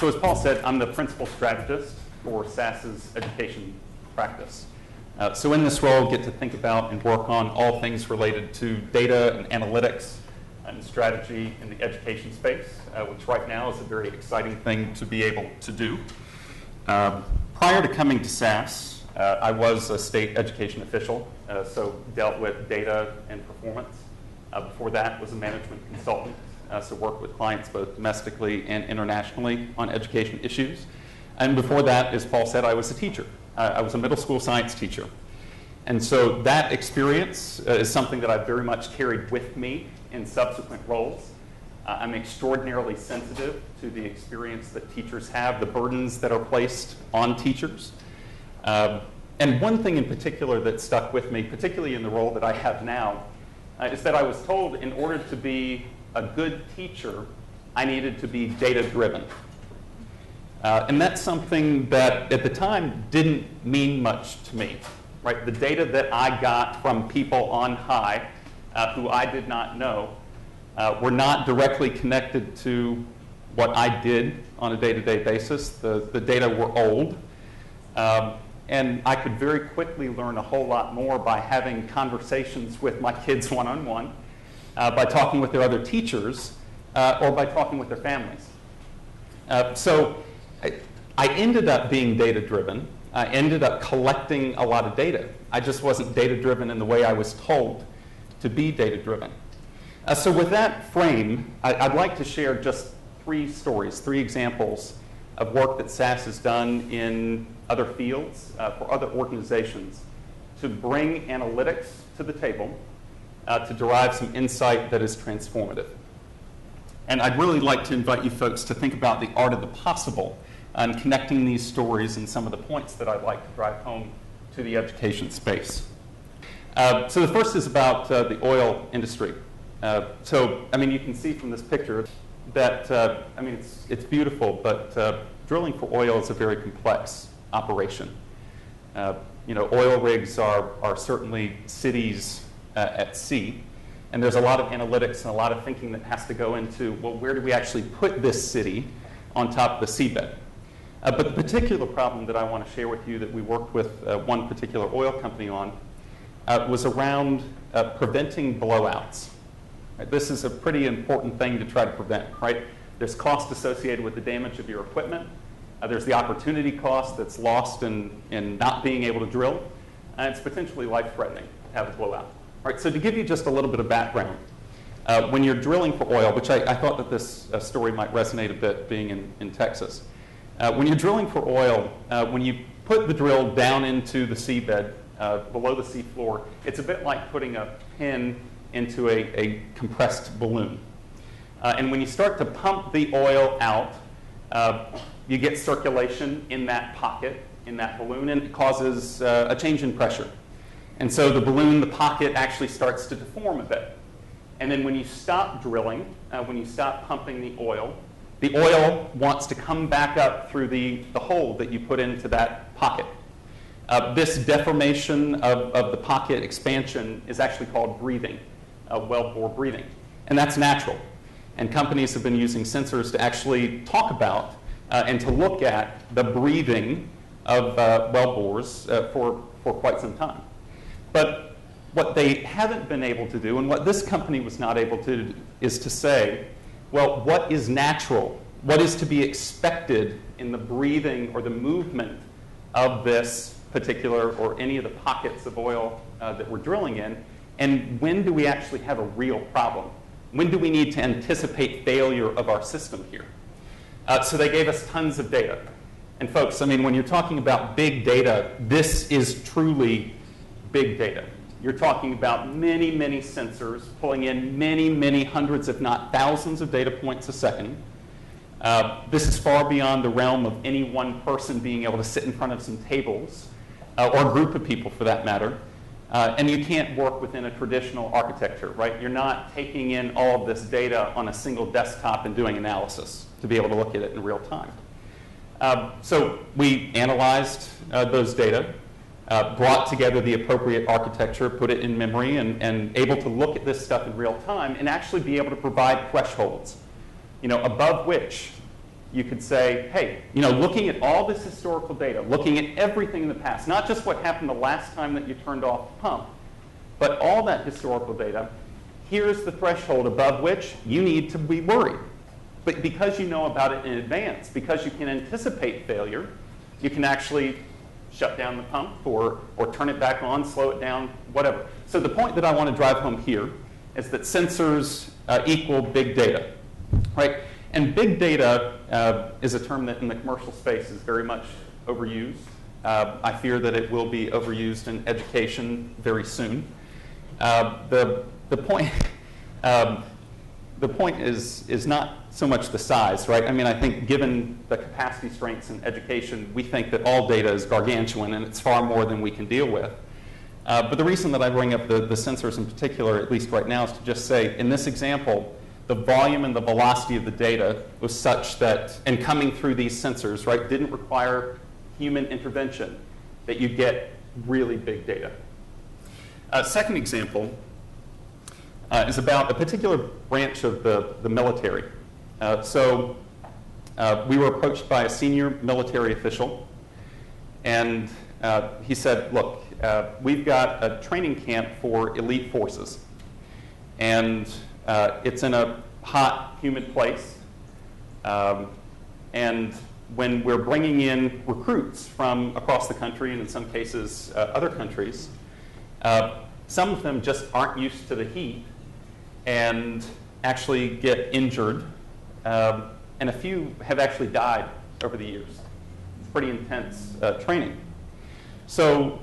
So as Paul said, I'm the principal strategist for SAS's education practice. So in this role, I get to think about and work on all things related to data and analytics and strategy in the education space, which right now is a very exciting thing to be able to do. Prior to coming to SAS, I was a state education official, so dealt with data and performance. Before that, was a management consultant, so worked with clients both domestically and internationally on education issues. And before that, as Paul said, I was a teacher. I was a middle school science teacher. And so that experience is something that I've very much carried with me in subsequent roles. I'm extraordinarily sensitive to the experience that teachers have, the burdens that are placed on teachers. And one thing in particular that stuck with me, particularly in the role that I have now, is that I was told in order to be a good teacher, I needed to be data-driven. And that's something that at the time didn't mean much to me, right? The data that I got from people on high who I did not know were not directly connected to what I did on a day-to-day basis. The data were old. And I could very quickly learn a whole lot more by having conversations with my kids one-on-one, by talking with their other teachers, or by talking with their families. So I ended up being data-driven. I ended up collecting a lot of data. I just wasn't data-driven in the way I was told to be data-driven. So with that frame, I'd like to share just three stories, three examples of work that SAS has done in other fields for other organizations to bring analytics to the table to derive some insight that is transformative. And I'd really like to invite you folks to think about the art of the possible and connecting these stories and some of the points that I'd like to drive home to the education space. So the first is about the oil industry. So, I mean, you can see from this picture that, I mean, it's beautiful, but drilling for oil is a very complex operation. You know, oil rigs are certainly cities at sea, and there's a lot of analytics and a lot of thinking that has to go into, well, where do we actually put this city on top of the seabed? But the particular problem that I want to share with you that we worked with one particular oil company on was around preventing blowouts. Right? This is a pretty important thing to try to prevent, right? There's cost associated with the damage of your equipment. There's the opportunity cost that's lost in not being able to drill. And it's potentially life-threatening to have a blowout. All right, so to give you just a little bit of background, when you're drilling for oil, which I thought that this story might resonate a bit being in Texas. When you're drilling for oil, when you put the drill down into the seabed, below the seafloor, it's a bit like putting a pin into a compressed balloon. And when you start to pump the oil out, you get circulation in that pocket, in that balloon, and it causes a change in pressure. And so the balloon, the pocket, actually starts to deform a bit. And then when you stop drilling, when you stop pumping the oil wants to come back up through the hole that you put into that pocket. This deformation of the pocket expansion is actually called breathing, wellbore breathing. And that's natural. And companies have been using sensors to actually talk about and to look at the breathing of wellbores for quite some time. But what they haven't been able to do, and what this company was not able to do, is to say, well, what is natural? What is to be expected in the breathing or the movement of this particular or any of the pockets of oil that we're drilling in? And when do we actually have a real problem? When do we need to anticipate failure of our system here? So they gave us tons of data. And folks, I mean, when you're talking about big data, this is truly big data. You're talking about many, many sensors pulling in many, many hundreds, if not thousands of data points a second. This is far beyond the realm of any one person being able to sit in front of some tables, or a group of people for that matter. And you can't work within a traditional architecture, right? You're not taking in all of this data on a single desktop and doing analysis to be able to look at it in real time. So we analyzed those data, brought together the appropriate architecture, put it in memory, and able to look at this stuff in real time and actually be able to provide thresholds, you know, above which you could say, hey, looking at all this historical data, looking at everything in the past, not just what happened the last time that you turned off the pump, but all that historical data, here's the threshold above which you need to be worried. But because you know about it in advance, because you can anticipate failure, you can actually shut down the pump or turn it back on, slow it down, whatever. So the point that I want to drive home here is that sensors equal big data, right? And big data is a term that in the commercial space is very much overused. I fear that it will be overused in education very soon. The point is not so much the size, right? I mean, I think given the capacity strengths in education, we think that all data is gargantuan and it's far more than we can deal with. But the reason that I bring up the sensors in particular, at least right now, is to just say, in this example, the volume and the velocity of the data was such that, and coming through these sensors, right, didn't require human intervention, that you get really big data. Second example is about a particular branch of the military. We were approached by a senior military official, and he said, look, we've got a training camp for elite forces, and it's in a hot, humid place, and when we're bringing in recruits from across the country, and in some cases other countries, some of them just aren't used to the heat and actually get injured, and a few have actually died over the years. It's pretty intense training. So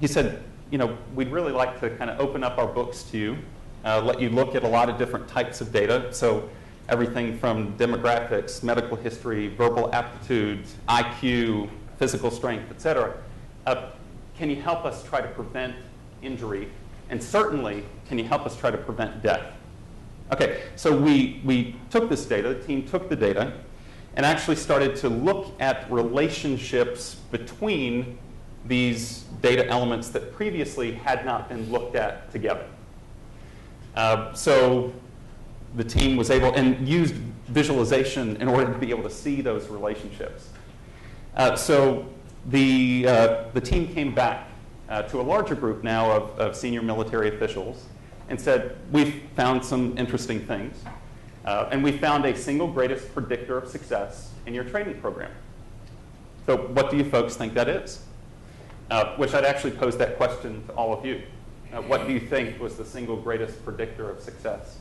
he said, we'd really like to kind of open up our books to you, let you look at a lot of different types of data. So everything from demographics, medical history, verbal aptitude, IQ, physical strength, et cetera. Can you help us try to prevent injury? And certainly, can you help us try to prevent death? Okay, so we took this data, the team took the data, and actually started to look at relationships between these data elements that previously had not been looked at together. So the team was able, and used visualization in order to be able to see those relationships. So the team came back to a larger group now of senior military officials and said, we've found some interesting things, and we found a single greatest predictor of success in your training program. So what do you folks think that is? Which I'd actually pose that question to all of you. What do you think was the single greatest predictor of success?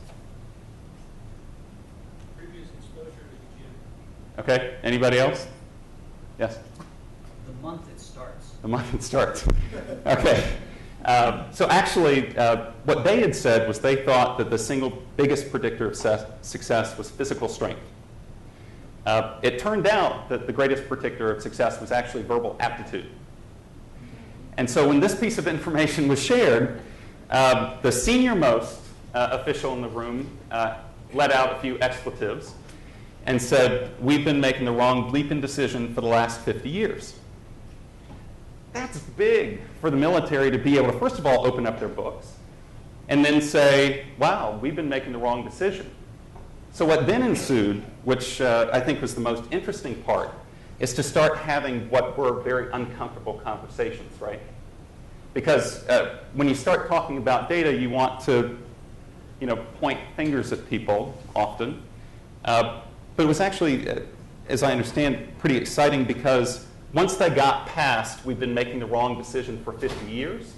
Previous exposure to the gym. Okay, anybody else? Yes? The month it starts. The month it starts. Okay. So actually, what they had said was they thought that the single biggest predictor of success was physical strength. It turned out that the greatest predictor of success was actually verbal aptitude. And so when this piece of information was shared, the senior-most official in the room let out a few expletives and said, we've been making the wrong bleeping decision for the last 50 years. That's big for the military to be able to, first of all, open up their books and then say, wow, we've been making the wrong decision. So what then ensued, which I think was the most interesting part, is to start having what were very uncomfortable conversations, right? Because when you start talking about data, you want to point fingers at people often. But it was actually, as I understand, pretty exciting because once they got past, we've been making the wrong decision for 50 years,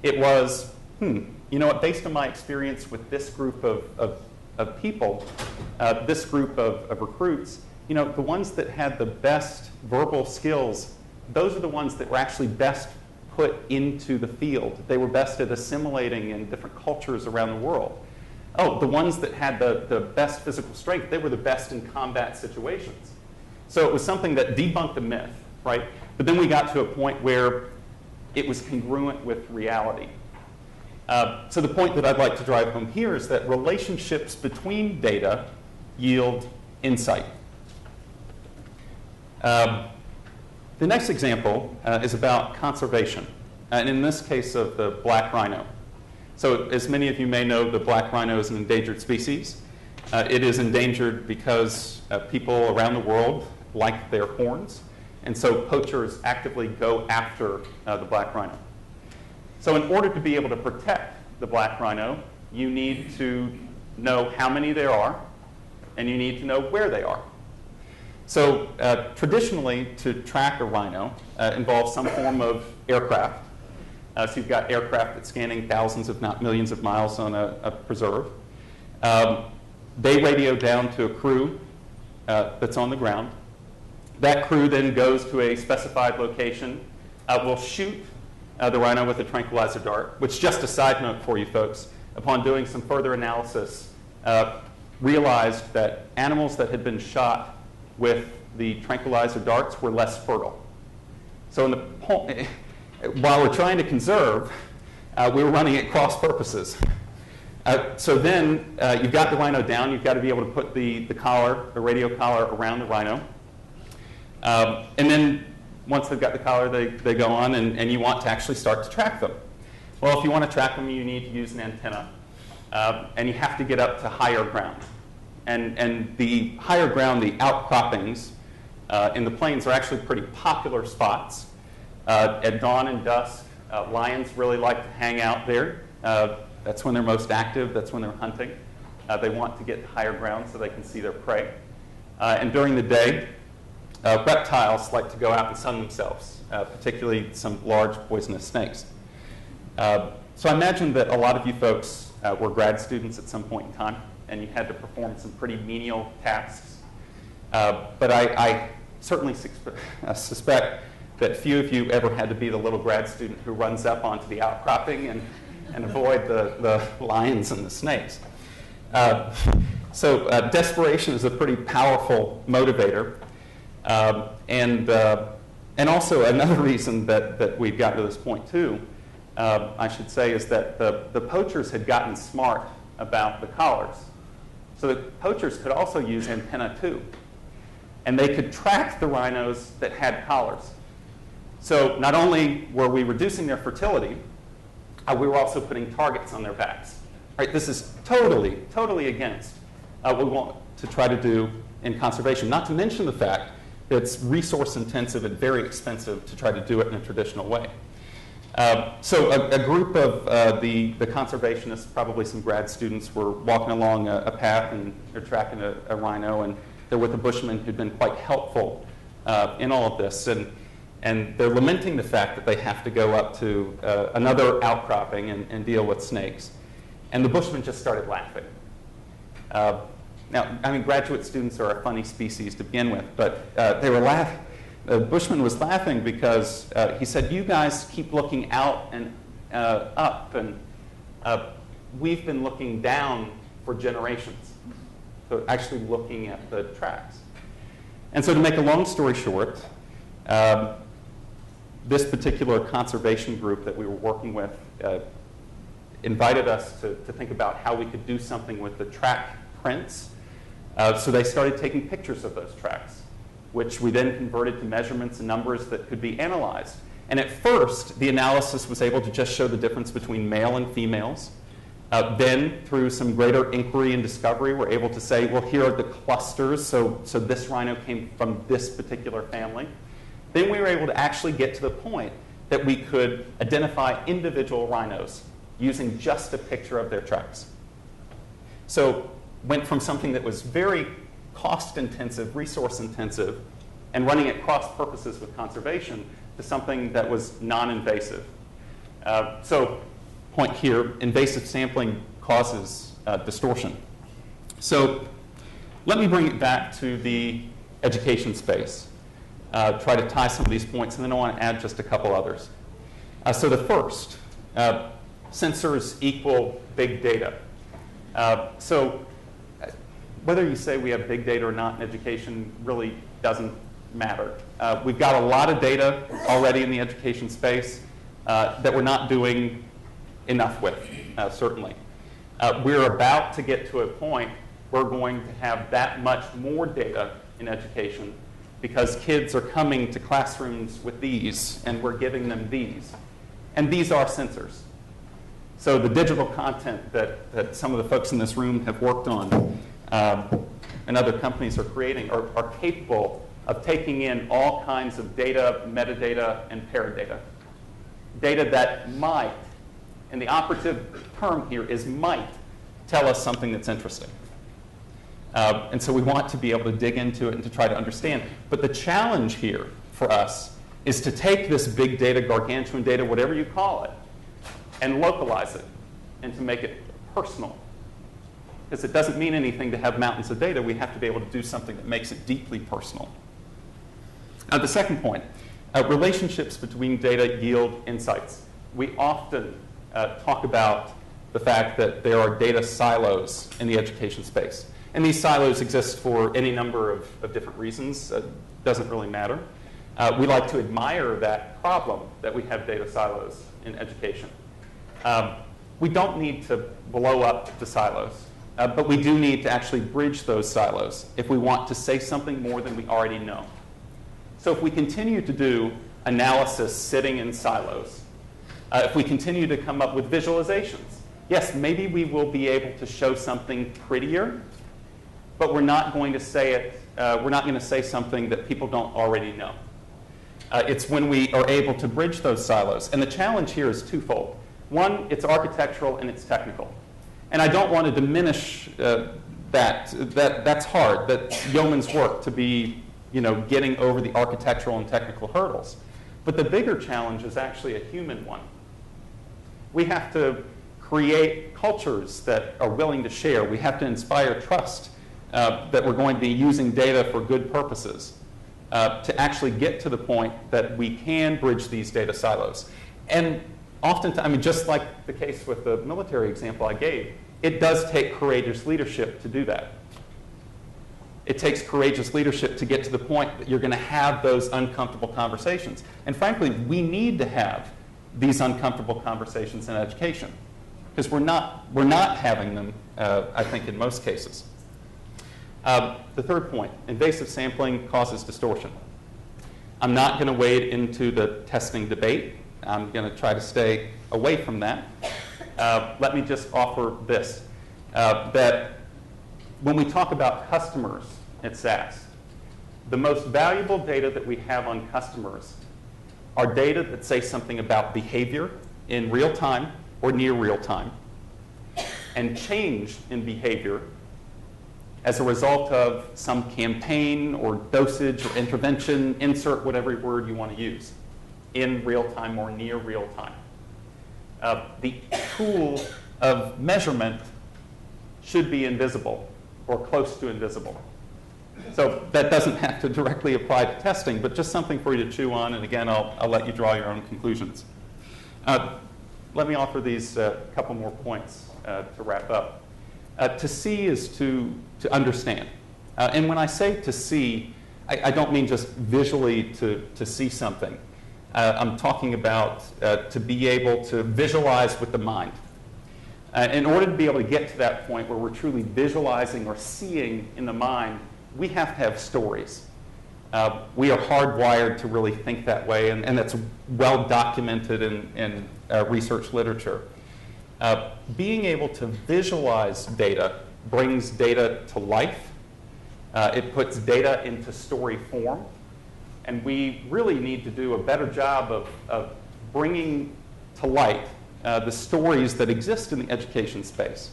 it was, you know what, based on my experience with this group of people, this group of recruits, the ones that had the best verbal skills, those are the ones that were actually best put into the field. They were best at assimilating in different cultures around the world. Oh, the ones that had the best physical strength, they were the best in combat situations. So it was something that debunked a myth, right? But then we got to a point where it was congruent with reality. So the point that I'd like to drive home here is that relationships between data yield insight. The next example is about conservation, and in this case of the black rhino. So as many of you may know, the black rhino is an endangered species, It is endangered because people around the world like their horns, and so poachers actively go after the black rhino. So in order to be able to protect the black rhino, you need to know how many there are, and you need to know where they are. So traditionally, to track a rhino involves some form of aircraft. So you've got aircraft that's scanning thousands, if not millions of miles on a preserve. They radio down to a crew that's on the ground. That crew then goes to a specified location, will shoot the rhino with a tranquilizer dart, which, just a side note for you folks, upon doing some further analysis, realized that animals that had been shot with the tranquilizer darts were less fertile. So while we're trying to conserve, we were running at cross purposes. So then you've got the rhino down. You've got to be able to put the collar, the radio collar, around the rhino. And then once they've got the collar, they go on, and you want to actually start to track them. Well, if you want to track them, you need to use an antenna. And you have to get up to higher ground. And the higher ground, the outcroppings in the plains are actually pretty popular spots. At dawn and dusk, lions really like to hang out there. That's when they're most active. That's when they're hunting. They want to get to higher ground so they can see their prey. And during the day, reptiles like to go out and sun themselves, particularly some large poisonous snakes. So I imagine that a lot of you folks were grad students at some point in time, and you had to perform some pretty menial tasks. But I certainly suspect that few of you ever had to be the little grad student who runs up onto the outcropping and avoid the lions and the snakes. So desperation is a pretty powerful motivator. And also another reason that we've gotten to this point too, I should say, is that the poachers had gotten smart about the collars. So the poachers could also use antenna too. And they could track the rhinos that had collars. So not only were we reducing their fertility, we were also putting targets on their backs. Right? This is totally against what we want to try to do in conservation, not to mention the fact that it's resource intensive and very expensive to try to do it in a traditional way. So a group of the conservationists, probably some grad students, were walking along a path, and they're tracking a rhino, and they're with a bushman who'd been quite helpful in all of this. And they're lamenting the fact that they have to go up to another outcropping and deal with snakes. And the bushman just started laughing. Now, I mean, graduate students are a funny species to begin with, but they were laughing. The bushman was laughing because he said, "You guys keep looking out and up, and we've been looking down for generations." So actually looking at the tracks. And so to make a long story short, this particular conservation group that we were working with invited us to think about how we could do something with the track prints. So they started taking pictures of those tracks, which we then converted to measurements and numbers that could be analyzed. And at first, the analysis was able to just show the difference between male and females. Then, through some greater inquiry and discovery, we're able to say, well, here are the clusters, so this rhino came from this particular family. Then we were able to actually get to the point that we could identify individual rhinos using just a picture of their tracks. So went from something that was very cost-intensive, resource-intensive, and running at cross purposes with conservation to something that was non-invasive. So point here, invasive sampling causes distortion. So let me bring it back to the education space. Try to tie some of these points, and then I want to add just a couple others. So the first, sensors equal big data. So whether you say we have big data or not in education really doesn't matter. We've got a lot of data already in the education space that we're not doing enough with, certainly. We're about to get to a point where we're going to have that much more data in education because kids are coming to classrooms with these, and we're giving them these. And these are sensors. So the digital content that some of the folks in this room have worked on and other companies are creating are capable of taking in all kinds of data, metadata, and paradata. Data that might, and the operative term here is might, tell us something that's interesting. And so we want to be able to dig into it and to try to understand. But the challenge here for us is to take this big data, gargantuan data, whatever you call it, and localize it and to make it personal. Because it doesn't mean anything to have mountains of data. We have to be able to do something that makes it deeply personal. Now, the second point, relationships between data yield insights. We often talk about the fact that there are data silos in the education space. And these silos exist for any number of different reasons. It doesn't really matter. We like to admire that problem that we have data silos in education. We don't need to blow up the silos, but we do need to actually bridge those silos if we want to say something more than we already know. So if we continue to do analysis sitting in silos, if we continue to come up with visualizations, yes, maybe we will be able to show something prettier, but we're not going to say it, we're not going to say something that people don't already know. It's when we are able to bridge those silos. And the challenge here is twofold. One, it's architectural and it's technical. And I don't want to diminish that's hard, that yeoman's work to be getting over the architectural and technical hurdles. But the bigger challenge is actually a human one. We have to create cultures that are willing to share. We have to inspire trust that we're going to be using data for good purposes to actually get to the point that we can bridge these data silos. And oftentimes, just like the case with the military example I gave, it does take courageous leadership to do that. It takes courageous leadership to get to the point that you're going to have those uncomfortable conversations. And frankly, we need to have these uncomfortable conversations in education because we're not having them, I think, in most cases. The third point, invasive sampling causes distortion. I'm not going to wade into the testing debate. I'm going to try to stay away from that. Let me just offer this, that when we talk about customers at SAS, the most valuable data that we have on customers are data that say something about behavior in real time or near real time, and change in behavior as a result of some campaign or dosage or intervention, insert whatever word you want to use, in real time or near real time. The tool of measurement should be invisible or close to invisible. So that doesn't have to directly apply to testing, but just something for you to chew on, and again, I'll let you draw your own conclusions. Let me offer these couple more points to wrap up. To see is to understand. And when I say to see, I don't mean just visually to see something. I'm talking about to be able to visualize with the mind. In order to be able to get to that point where we're truly visualizing or seeing in the mind, we have to have stories. We are hardwired to really think that way, and that's well documented in research literature. Being able to visualize data brings data to life. It puts data into story form. And we really need to do a better job of bringing to light the stories that exist in the education space.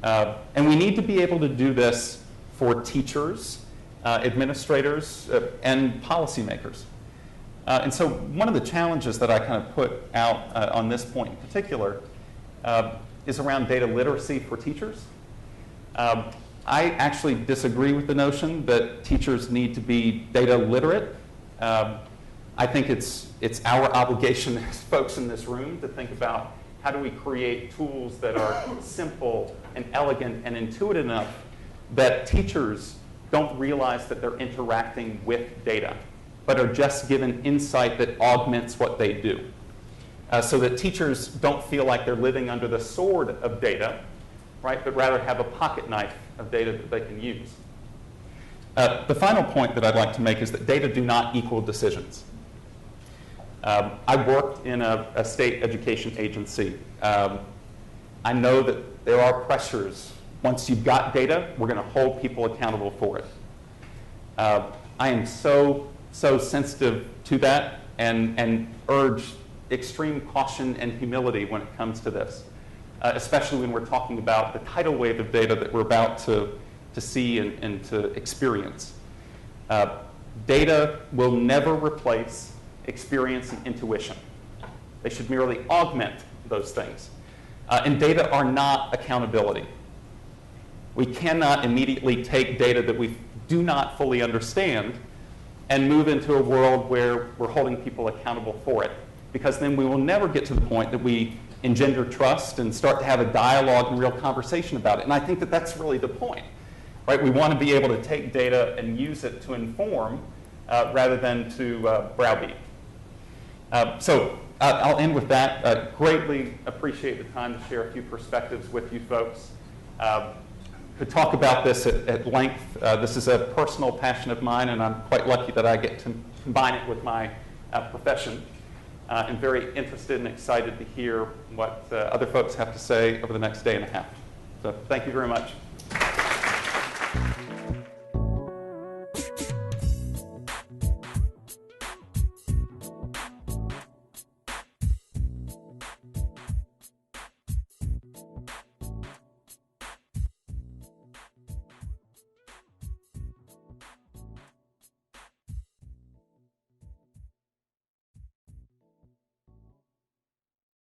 And we need to be able to do this for teachers, administrators, and policymakers. And so one of the challenges that I kind of put out on this point in particular is around data literacy for teachers. I actually disagree with the notion that teachers need to be data literate. I think it's our obligation as folks in this room to think about how do we create tools that are simple and elegant and intuitive enough that teachers don't realize that they're interacting with data, but are just given insight that augments what they do. So that teachers don't feel like they're living under the sword of data, right, but rather have a pocket knife of data that they can use. The final point that I'd like to make is that data do not equal decisions. I worked in a state education agency. I know that there are pressures Once you've got data, we're going to hold people accountable for it. I am so sensitive to that and urge extreme caution and humility when it comes to this, especially when we're talking about the tidal wave of data that we're about to see and to experience. Data will never replace experience and intuition. They should merely augment those things. And data are not accountability. We cannot immediately take data that we do not fully understand and move into a world where we're holding people accountable for it, because then we will never get to the point that we engender trust and start to have a dialogue and real conversation about it. And I think that that's really the point, right? We want to be able to take data and use it to inform rather than to browbeat. So I'll end with that. Greatly appreciate the time to share a few perspectives with you folks. Could talk about this at length. This is a personal passion of mine, and I'm quite lucky that I get to combine it with my profession. I'm very interested and excited to hear what other folks have to say over the next day and a half. So thank you very much.